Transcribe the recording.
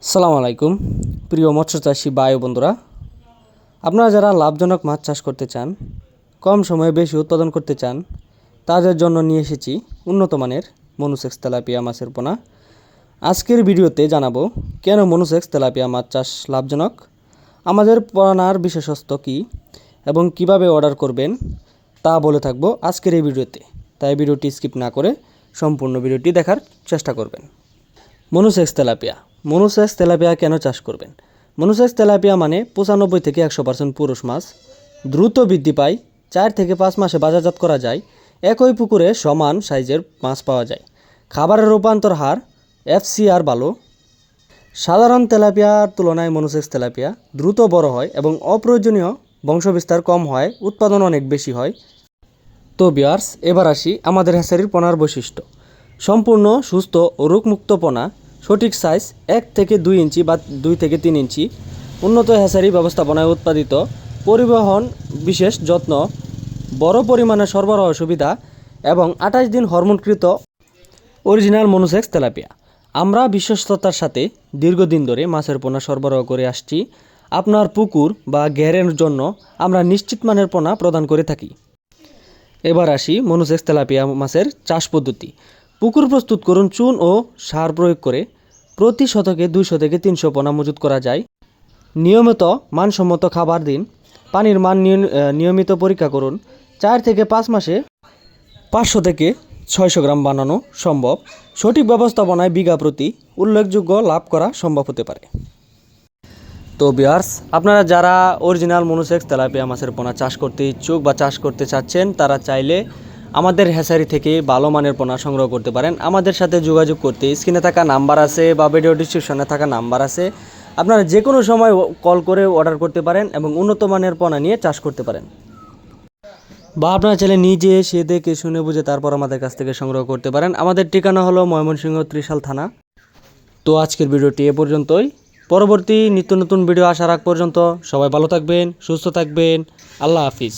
আসসালামু আলাইকুম প্রিয় মৎস্য চাষী ভাই ও বন্ধুরা, আপনারা যারা লাভজনক মাছ চাষ করতে চান, কম সময়ে বেশি উৎপাদন করতে চান, তাদের জন্য নিয়ে এসেছি উন্নত মানের মনুসেক্স তেলাপিয়া মাছের পোনা। আজকের ভিডিওতে জানাবো কেন মনুসেক্স তেলাপিয়া মাছ চাষ লাভজনক, আমাদের পোনার বিশেষত্ব কী এবং কিভাবে অর্ডার করবেন তা বলে থাকবো আজকের এই ভিডিওতে। তাই ভিডিওটি স্কিপ না করে সম্পূর্ণ ভিডিওটি দেখার চেষ্টা করবেন। মনুসেক্স তেলাপিয়া কেন চাষ করবেন? মনুসেক্স তেলাপিয়া মানে 95 থেকে 100% পুরুষ মাছ, দ্রুত বৃদ্ধি পায়, 4 থেকে 5 মাসে বাজারজাত করা যায়, একই পুকুরে সমান সাইজের মাছ পাওয়া যায়, খাবারের রূপান্তর হার FCR ভালো। সাধারণ তেলাপিয়ার তুলনায় মনুসেক্স তেলাপিয়া দ্রুত বড় হয় এবং অপ্রয়োজনীয় বংশবিস্তার কম হয়, উৎপাদন অনেক বেশি হয়। তো ভিউয়ার্স, এবার আসি আমাদের হ্যাচারির পোনার বৈশিষ্ট্য। সম্পূর্ণ সুস্থ ও রোগমুক্ত পোনা, সঠিক সাইজ 1 থেকে 2 ইঞ্চি বা 2 থেকে 3 ইঞ্চি, উন্নত হ্যাচারি ব্যবস্থাপনায় উৎপাদিত, পরিবহন বিশেষ যত্ন, বড় পরিমাণে সরবরাহ সুবিধা এবং 28 দিন হরমোনকৃত অরিজিনাল মনুসেক্স তেলাপিয়া। আমরা বিশ্বস্ততার সাথে দীর্ঘদিন ধরে মাছের পোনা সরবরাহ করে আসছি। আপনার পুকুর বা ঘেরের জন্য আমরা নিশ্চিত মানের পোনা প্রদান করে থাকি। এবার আসি মনুসেক্স তেলাপিয়া মাছের চাষ পদ্ধতি। পুকুর প্রস্তুত করুন চুন ও সার প্রয়োগ করে। প্রতি শতকে 200 থেকে 300 পোনা মজুত করা যায়। নিয়মিত মানসম্মত খাবার দিন। পানির মান নিয়মিত পরীক্ষা করুন। 4 থেকে 5 মাসে 500 থেকে 600 গ্রাম বানানো সম্ভব। সঠিক ব্যবস্থাপনায় বিঘা প্রতি উল্লেখযোগ্য লাভ করা সম্ভব হতে পারে। তো ভিউয়ার্স, আপনারা যারা অরিজিনাল মনুসেক্স তেলাপিয়া মাছের পোনা চাষ করতে ইচ্ছুক বা চাষ করতে চাচ্ছেন, তারা চাইলে আমাদের হ্যাচারি থেকে ভালো মানের পোনা সংগ্রহ করতে পারেন। আমাদের সাথে যোগাযোগ করতে স্ক্রিনে থাকা নাম্বার আছে বা ভিডিও ডিসক্রিপশনে থাকা নাম্বার আছে, আপনারা যে কোনো সময় কল করে অর্ডার করতে পারেন এবং উন্নত মানের পোনা নিয়ে চাষ করতে পারেন। বা আপনারা চাইলে নিজে এসে দেখে শুনে বুঝে তারপর আমাদের কাছ থেকে সংগ্রহ করতে পারেন। আমাদের ঠিকানা হলো ময়মনসিংহ ত্রিশাল থানা। তো আজকের ভিডিওটি এ পর্যন্তই। পরবর্তী নিত্য নতুন ভিডিও আসার আগ পর্যন্ত সবাই ভালো থাকবেন, সুস্থ থাকবেন। আল্লাহ হাফিজ।